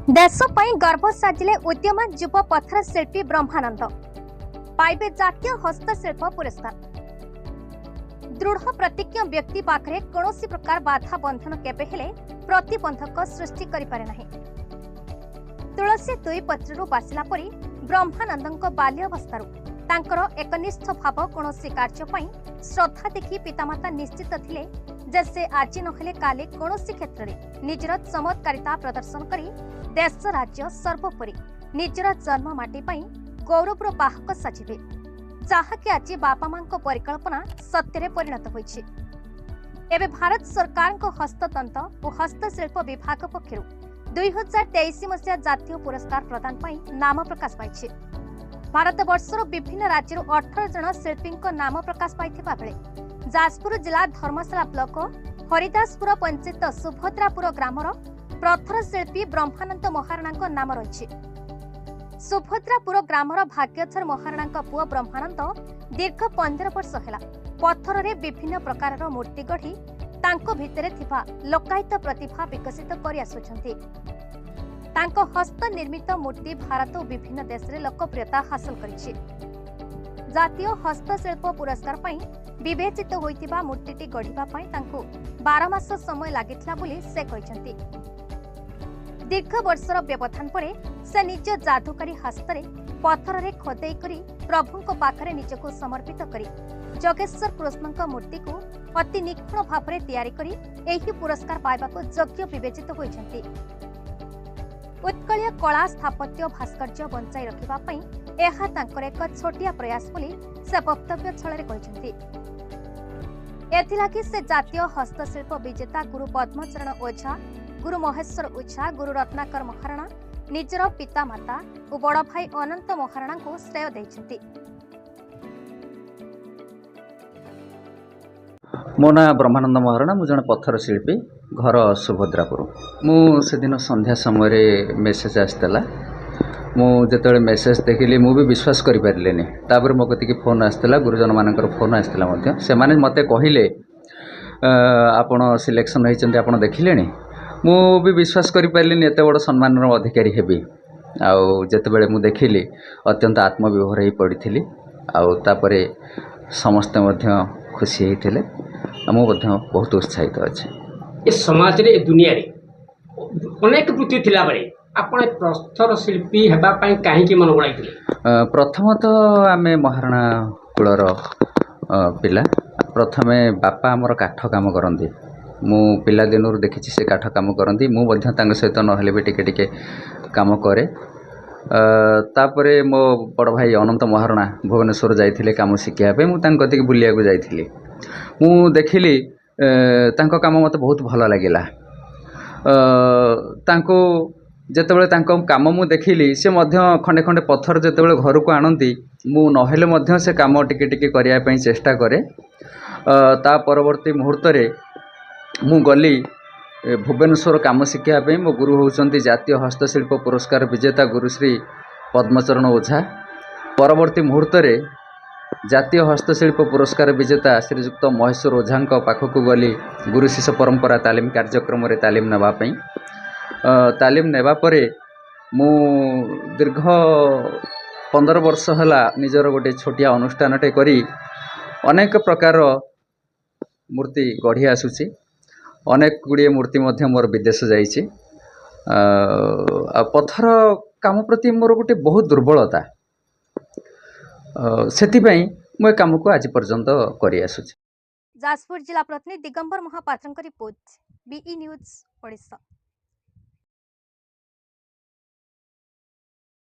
देश ପାଇଁ गर्व साजिले उद्यमान युव पत्थर शिल्पी ब्रह्मानंद पाइबे जातीय हस्तशिल्प पुरस्कार। दृढ़ प्रतिज्ञ व्यक्ति पाखरे कौनसी प्रकार बाधा बंधन केबे हेले प्रतिबंधक सृष्टि करि पारे नाही। तुलसी दुई पत्रु बासिला परी ब्रह्मानंदଙ୍କ बाल्यावस्थारू तांकर एकनिष्ठ भाव कौनसी कार्य पई श्रद्धा देखि पितामाता निश्चित थिले जे से आज नहेले काले कौनसी क्षेत्र में निजर चमत्कारिता प्रदर्शन करी देश राज्य सर्वोपरि निजर जन्म माटी पई गौरवर बाहक साजिबे, जहाँकि आज बापा मां परिकल्पना सत्य परिणत होइछि। एबे भारत सरकार हस्ततंत्र और हस्तशिल्प विभाग पक्षरु 2023 मसीहा जातीय पुरस्कार प्रदान पई नाम प्रकाश पाइछि। भारत वर्षर विभिन्न राज्य 18 जन शिल्पी नाम प्रकाश पाइथिबा बेले जाजपुर जिला धर्मशाला ब्लॉक हरिदासपुर पंचायत सुभद्रापुर ग्रामर पत्थर शिल्पी ब्रह्मानंद महाराणा नाम रही। सुभद्रापुर ग्रामर भाग्यधर महाराणा पुआ ब्रह्मानंद दीर्घ 15 वर्ष है पत्थर रे विभिन्न प्रकार मूर्ति गढ़ी तांको भितरे थिबा लोकायत प्रतिभा विकसित करि आसुछन्ति। तांको हस्त निर्मित मूर्ति भारत और विभिन्न देश रे लोकप्रियता हासिल करिछि। जातीय हस्तशिल्प पुरस्कार पई विवेचित होइतिबा मूर्तिटी गढ़िबा पई तांको 12 मास समय लागिथिला बोली से कहिसंति। दीर्घ वर्षर व्यवधान परे से निज जादुकारी हस्तरे पत्थर रे खोदेई करी प्रभुंको पाखरे निजको समर्पित करी जगेश्वर कृष्णଙ୍କ मूर्ति को अति निखुण भावरे तैयारी करी एही पुरस्कार पाइबाको योग्य विवेचित होइछन्ति। उत्कलीय कला स्थापत्य भास्कर्य बंचाई रखिबा पई एहा तांकर एक छोटिया प्रयास बोली से वक्तव्य छଳରେ कहिसन्ति। एथिलाकि से जातीय हस्तशिल्प विजेता गुरु पद्मचरण ओझा, गुरु महेश्वर ओझा, गुरु रत्नाकर महाराणा निजर पिता माता और बड़ भाई अनंत महाराणा को श्रेय दैछन्ति। मो ना ब्रह्मानंद महाराणा, मु जन पत्थर शिल्पी, घर सुभद्रापुर। मु से दिन संध्या समय मेसेज आसला, मु जेतेबेले मेसेज देखिली मु भी विश्वास करि पारिलेनी। तापर मो कतिकी फोन आसला, गुरुजन मानकर फोन आसला मध्य से माने मते कहिले आपण सिलेक्शन होइचंती, आपण देखिलेनी। मु भी विश्वास करि पारिलेनी एते बड़ सम्मान अधिकारी हेबी। आउ जेतेबेले मु देखिली अत्यंत आत्मविभोर होई पड़िथिली। आउ तापरे समस्त मध्य खुशी होइथिले। मु मध्य बहुत उत्साहित अछि। ए समाज रे दुनिया रे अनेक वृत्ति थिला बळे आपण पत्थर शिल्पी हेबा पई काहे की मन बढाइथिले? प्रथमत आमे महाराणा कुलर पिला। प्रथमे बापा हमर काठ काम करंती। मु पिला दिनर देखिछि से काठ काम करंती। मु मध्य तांग सहित नहले भी टिके टिके काम करे। तापरे मो बड़ भाई अनंत महाराणा भुवनेश्वर जाइथिले काम शिखिया पे। मु तांग कतिक बुलिया को जाइथिली। मु देखिली तांको काम मते बहुत भलो लागिला। तांको जेतेबेले तांको काम मु देखिली से मध्य खंडे खंडे पत्थर जेतेबेले घर को आनंती मु नहेले मध्य से काम टिके टिके करिया पई चेष्टा करे। ता परवर्ती मुहूर्त रे मु गली भुवनेश्वर काम शिखिया पे। मो गुरु होउचंती जातीय हस्तशिल्प पुरस्कार विजेता गुरुश्री पद्मचरण ओझा। परवर्ती मुहूर्त रे जातीय हस्तशिल्प पुरस्कार विजेता श्रीजुक्त महेश्वर ओझा पाखक गली गुरु शिष्य परंपरा तालीम कार्यक्रम रे तालीम नेबा पई। तालीम नेबा परे मु दीर्घ 15 वर्ष हला निजर गोटे छोटिया अनुष्ठानटे करी अनेक प्रकार मूर्ति गढ़ी आसुची। अनेक गुड़िए मूर्ति मध्य मोर विदेश जाइछि। पत्थर काम प्रति मोर गोटे बहुत दुर्बलता, सेतिपई मो काम को आज पर्यंत करि आसुछि। जाजपुर जिला प्रतिनिधि दिगंबर महापात्रଙ୍କ रिपोर्ट, बीई न्यूज ओडिशा।